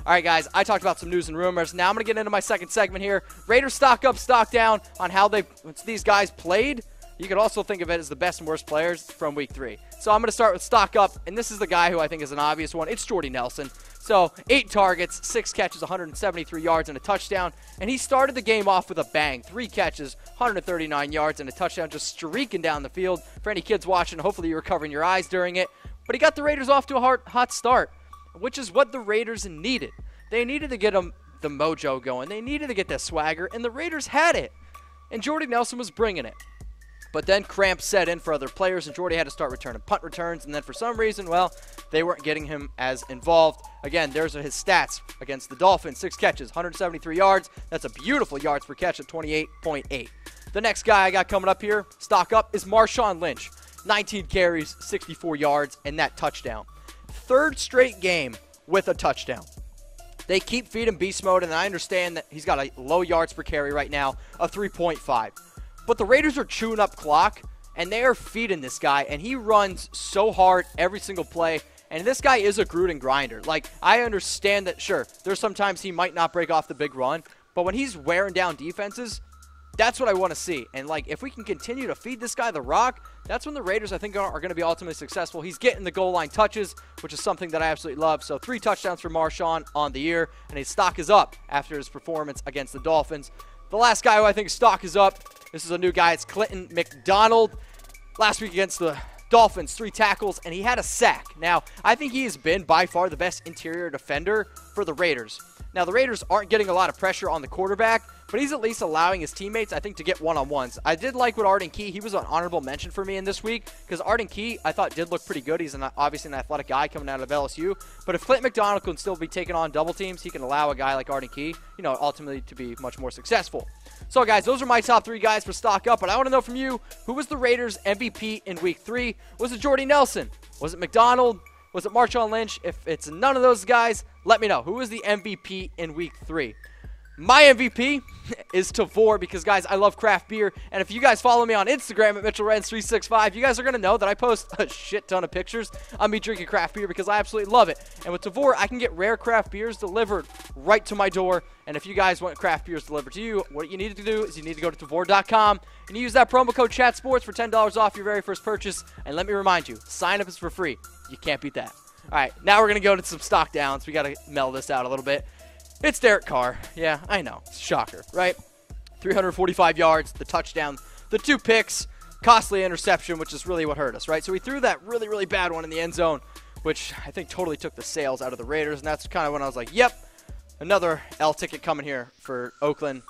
All right, guys, I talked about some news and rumors. Now I'm going to get into my second segment here. Raiders stock up, stock down on how these guys played. You could also think of it as the best and worst players from week 3. So I'm going to start with stock up, and this is the guy who I think is an obvious one. It's Jordy Nelson. So 8 targets, 6 catches, 173 yards, and a touchdown. And he started the game off with a bang. 3 catches, 139 yards, and a touchdown, just streaking down the field. For any kids watching, hopefully you were covering your eyes during it. But he got the Raiders off to a hot start, which is what the Raiders needed. They needed to get the mojo going. They needed to get that swagger, and the Raiders had it. And Jordy Nelson was bringing it. But then cramps set in for other players, and Jordy had to start returning punt returns. And then for some reason, well, they weren't getting him as involved. Again, there's his stats against the Dolphins. 6 catches, 173 yards. That's a beautiful yards per catch at 28.8. The next guy I got coming up here, stock up, is Marshawn Lynch. 19 carries, 64 yards, and that touchdown. 3rd straight game with a touchdown. They keep feeding beast mode, and I understand that he's got a low yards per carry right now of 3.5. But the Raiders are chewing up clock, and they are feeding this guy, and he runs so hard every single play. And this guy is a Gruden grinder. Like, I understand that, sure, there's sometimes he might not break off the big run, but when he's wearing down defenses, that's what I want to see. And, like, if we can continue to feed this guy the rock, that's when the Raiders, I think, are going to be ultimately successful. He's getting the goal line touches, which is something that I absolutely love. So 3 touchdowns for Marshawn on the year, and his stock is up after his performance against the Dolphins. The last guy who I think stock is up, this is a new guy. It's Clinton McDonald. Last week against the Dolphins, 3 tackles, and he had a sack. Now, I think he has been by far the best interior defender for the Raiders. Now, the Raiders aren't getting a lot of pressure on the quarterback, but he's at least allowing his teammates, I think, to get one-on-ones. I did like what Arden Key, he was an honorable mention for me in this week, because Arden Key, I thought, did look pretty good. He's obviously an athletic guy coming out of LSU, but if Clinton McDonald can still be taking on double teams, he can allow a guy like Arden Key, ultimately to be much more successful. So, guys, those are my top 3 guys for stock up, but I want to know from you, who was the Raiders' MVP in Week 3? Was it Jordy Nelson? Was it McDonald? Was it Marshawn Lynch? If it's none of those guys, let me know. Who was the MVP in Week 3? My MVP is Tavour because, guys, I love craft beer. And if you guys follow me on Instagram at MitchellRenz365, you guys are going to know that I post a shit ton of pictures on me drinking craft beer because I absolutely love it. And with Tavour, I can get rare craft beers delivered right to my door. And if you guys want craft beers delivered to you, what you need to do is you need to go to Tavour.com and use that promo code ChatSports for $10 off your very first purchase. And let me remind you, sign up is for free. You can't beat that. All right, now we're going to go to some stock downs. We got to meld this out a little bit. It's Derek Carr. Yeah, I know. Shocker, right? 345 yards, the touchdown, the 2 picks, costly interception, which is really what hurt us, right? So we threw that really, really bad one in the end zone, which I think totally took the sails out of the Raiders, and that's kind of when I was like, yep, another L ticket coming here for Oakland.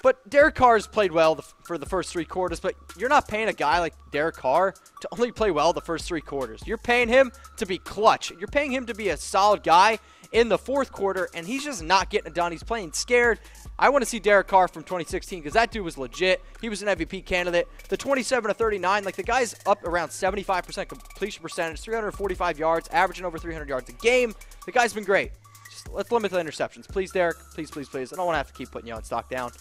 But Derek Carr's played well for the first 3 quarters, but you're not paying a guy like Derek Carr to only play well the first 3 quarters. You're paying him to be clutch. You're paying him to be a solid guy in the 4th quarter, and he's just not getting it done. He's playing scared. I want to see Derek Carr from 2016 because that dude was legit. He was an MVP candidate. The 27-39, like the guy's up around 75% completion percentage, 345 yards, averaging over 300 yards a game. The guy's been great. Just let's limit the interceptions. Please, Derek. Please, please, please. I don't want to have to keep putting you on stock down.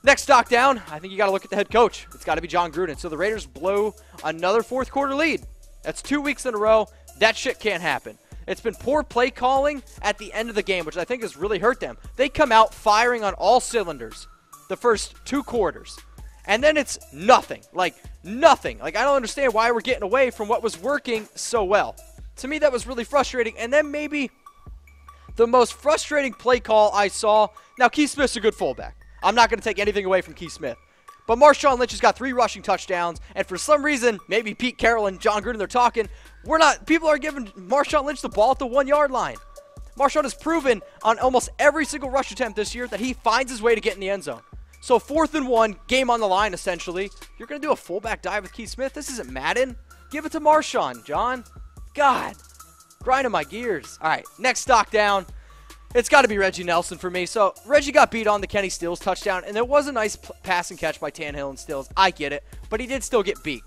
Next stock down, I think you got to look at the head coach. It's got to be Jon Gruden. So the Raiders blow another 4th quarter lead. That's 2 weeks in a row. That shit can't happen. It's been poor play calling at the end of the game, which I think has really hurt them. They come out firing on all cylinders the first 2 quarters. And then it's nothing. Like, nothing. Like, I don't understand why we're getting away from what was working so well. To me, that was really frustrating. And then maybe the most frustrating play call I saw. Now, Keith Smith's a good fullback. I'm not going to take anything away from Keith Smith. But Marshawn Lynch has got 3 rushing touchdowns, and for some reason, maybe Pete Carroll and Jon Gruden, they're talking, people are giving Marshawn Lynch the ball at the 1-yard line. Marshawn has proven on almost every single rush attempt this year that he finds his way to get in the end zone. So 4th and 1, game on the line, essentially. You're going to do a fullback dive with Keith Smith? This isn't Madden. Give it to Marshawn, John. God, grinding my gears. All right, next stock down. It's got to be Reggie Nelson for me. So Reggie got beat on the Kenny Stills touchdown, and it was a nice pass and catch by Tannehill and Stills. I get it, but he did still get beat.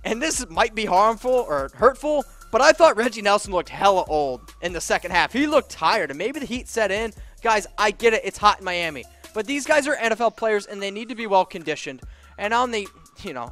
And this might be harmful or hurtful, but I thought Reggie Nelson looked hella old in the second half. He looked tired, and maybe the heat set in. Guys, I get it. It's hot in Miami. But these guys are NFL players, and they need to be well-conditioned. And on the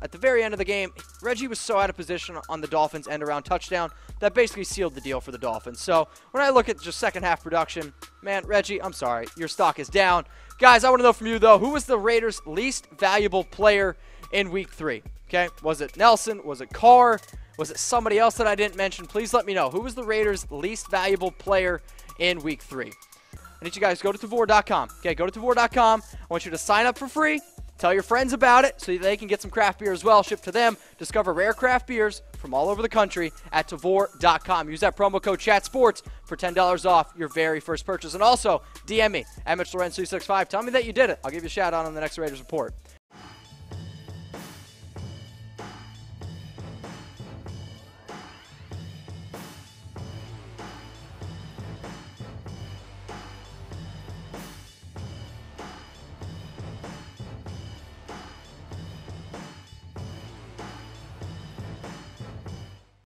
at the very end of the game, Reggie was so out of position on the Dolphins' end-around touchdown that basically sealed the deal for the Dolphins. So when I look at just second-half production, man, Reggie, I'm sorry, your stock is down. Guys, I want to know from you, though, who was the Raiders' least valuable player in Week 3? Okay, was it Nelson? Was it Carr? Was it somebody else that I didn't mention? Please let me know. Who was the Raiders' least valuable player in Week 3? I need you guys to go to Tavour.com. Okay, go to Tavour.com. I want you to sign up for free. Tell your friends about it so they can get some craft beer as well shipped to them. Discover rare craft beers from all over the country at Tavour.com. Use that promo code CHATSPORTS for $10 off your very first purchase. And also, DM me at MitchLorenz365. Tell me that you did it. I'll give you a shout out on the next Raiders Report.